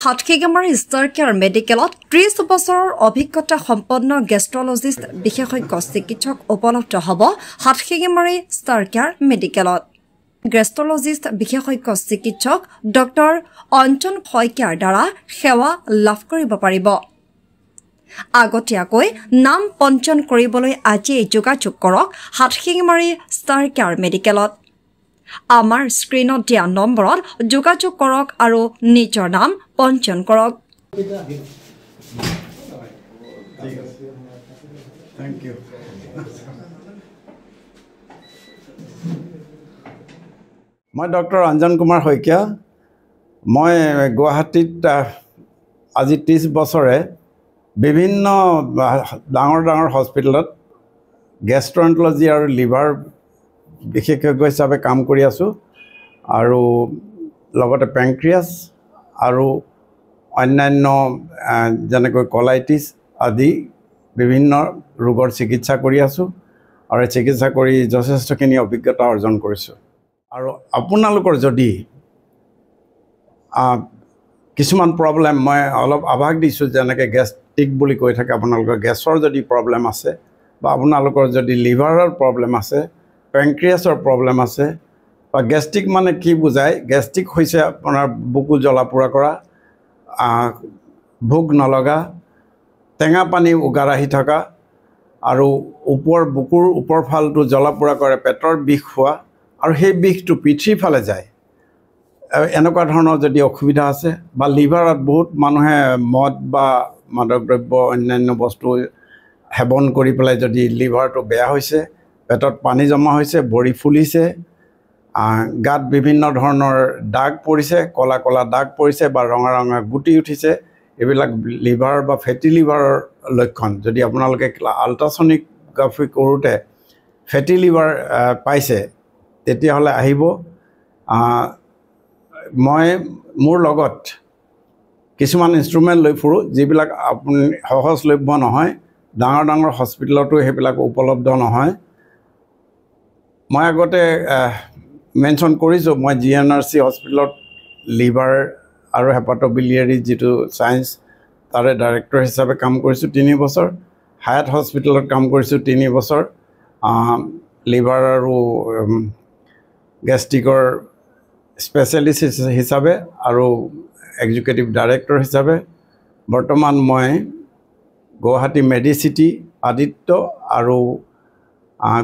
হাটখেগামাৰী star care মেডিকেলত 30 বছৰৰ অভিজ্ঞতা সম্পন্ন গেষ্ট্ৰলজিষ্ট বিশেষজ্ঞ চিকিৎসক উপলব্ধ হ'ব হাটখেগামাৰী ষ্টাৰ কেয়াৰ মেডিকেলত। গেষ্ট্ৰলজিষ্ট বিশেষজ্ঞ চিকিৎসক ডক্টৰ অঞ্জন শইকীয়াৰ দ্বাৰা সেৱা লাভ কৰিব পাৰিব। আগতীয়াকৈ নাম পঞ্জীয়ন কৰিবলৈ আজিয়েই যোগাযোগ কৰক হাটখেগামাৰী ষ্টাৰ কেয়াৰ মেডিকেলত। আমাৰ স্ক্ৰীনত দিয়া নম্বৰত যোগাযোগ কৰক আৰু নিজৰ নাম পঞ্জীয়ন কৰক। মই ডক্টৰ অঞ্জন কুমাৰ শইকীয়া। মই গুৱাহাটীত আজি 30 বছৰে বিভিন্ন ডাঙৰ ডাঙৰ হস্পিটেলত গেষ্ট্ৰএণ্ট্ৰলজি আৰু লিভাৰ বিশেষজ্ঞ হিচাপে কাম কৰি আছোঁ আৰু লগতে পেংক্ৰিয়াছ আৰু অন্যান্য যেনেকৈ কলাইটিছ আদি বিভিন্ন ৰোগৰ চিকিৎসা কৰি আছোঁ আৰু চিকিৎসা কৰি যথেষ্টখিনি অভিজ্ঞতা অৰ্জন কৰিছোঁ। আৰু আপোনালোকৰ যদি কিছুমান প্ৰব্লেম মই অলপ আভাস দিছোঁ, যেনেকৈ গেষ্ট্ৰিক বুলি কৈ থাকে, আপোনালোকৰ গেছৰ যদি প্ৰব্লেম আছে বা আপোনালোকৰ যদি লিভাৰৰ প্ৰব্লেম আছে, পেংক্ৰিয়াছৰ প্ৰব্লেম আছে বা গেষ্ট্ৰিক মানে কি বুজায়? গেষ্ট্ৰিক হৈছে আপোনাৰ বুকু জ্বলা পোৰা কৰা, ভোক নলগা, টেঙা পানী উগাৰ আহি থকা আৰু বুকুৰ ওপৰ ফালটো জ্বলা পোৰা কৰে, পেটৰ বিষ হোৱা আৰু সেই বিষটো পিঠিৰ ফালে যায়, এনেকুৱা ধৰণৰ যদি অসুবিধা আছে বা লিভাৰত বহুত মানুহে মদ বা মাদক দ্ৰব্য অন্যান্য বস্তু সেৱন কৰি পেলাই যদি লিভাৰটো বেয়া হৈছে, পেটত পানী জমা হৈছে, ভৰি ফুলিছে, গাত বিভিন্ন ধৰণৰ দাগ পৰিছে, ক'লা ক'লা দাগ পৰিছে বা ৰঙা ৰঙা গুটি উঠিছে, এইবিলাক লিভাৰ বা ফেটি লিভাৰৰ লক্ষণ। যদি আপোনালোকে আল্ট্ৰাছনিকগ্ৰাফি কৰোঁতে ফেটি লিভাৰ পাইছে তেতিয়াহ'লে আহিব। মই মোৰ লগত কিছুমান ইনষ্ট্ৰুমেণ্ট লৈ ফুৰোঁ যিবিলাক আপুনি সহজলভ্য নহয়, ডাঙৰ ডাঙৰ হস্পিটেলতো সেইবিলাক উপলব্ধ নহয়। মই আগতে মেনশ্যন কৰিছোঁ, মই GNRC হস্পিটেলত লিভাৰ আৰু হেপাট'বিলিয়াৰী যিটো ছায়েন্স তাৰে ডাইৰেক্টৰ হিচাপে কাম কৰিছোঁ 3 বছৰ। হায়াত হস্পিটেলত কাম কৰিছোঁ 3 বছৰ, লিভাৰ আৰু গেষ্ট্ৰিকৰ স্পেচিয়েলিষ্ট হিচাপে আৰু এক্সিকিউটিভ ডাইৰেক্টৰ হিচাপে। বৰ্তমান মই গুৱাহাটী মেডিচিটি আদিত্য আৰু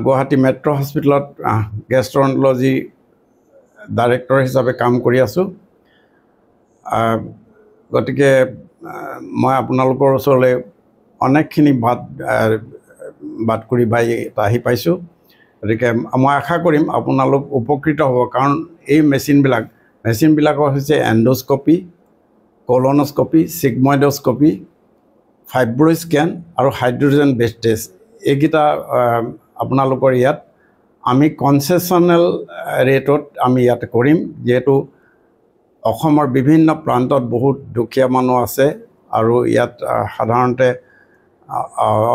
গুৱাহাটী মেট্ৰ' হস্পিটেলত গেষ্ট্ৰএণ্ট্ৰলজি ডাইৰেক্টৰ হিচাপে কাম কৰি আছোঁ। গতিকে মই আপোনালোকৰ ওচৰলৈ অনেকখিনি বাট কৰি আহি পাইছোঁ। গতিকে মই আশা কৰিম আপোনালোক উপকৃত হ'ব, কাৰণ এই মেচিনবিলাকৰ হৈছে এণ্ডোস্কপি, কলনস্কপি, ছিগমইডস্কপি, ফাইব্ৰ' স্কেন আৰু হাইড্ৰজেন বেছ টেষ্ট। এইকেইটা আপোনালোকৰ ইয়াত আমি কনচেশ্যনেল ৰেটত আমি ইয়াত কৰিম, যিহেতু অসমৰ বিভিন্ন প্ৰান্তত বহুত দুখীয়া মানুহ আছে আৰু ইয়াত সাধাৰণতে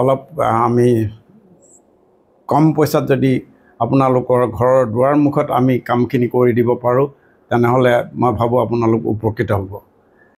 অলপ আমি কম পইচাত যদি আপোনালোকৰ ঘৰৰ দুৱাৰ মুখত আমি কামখিনি কৰি দিব পাৰোঁ, তেনেহ'লে মই ভাবোঁ আপোনালোক উপকৃত হ'ব।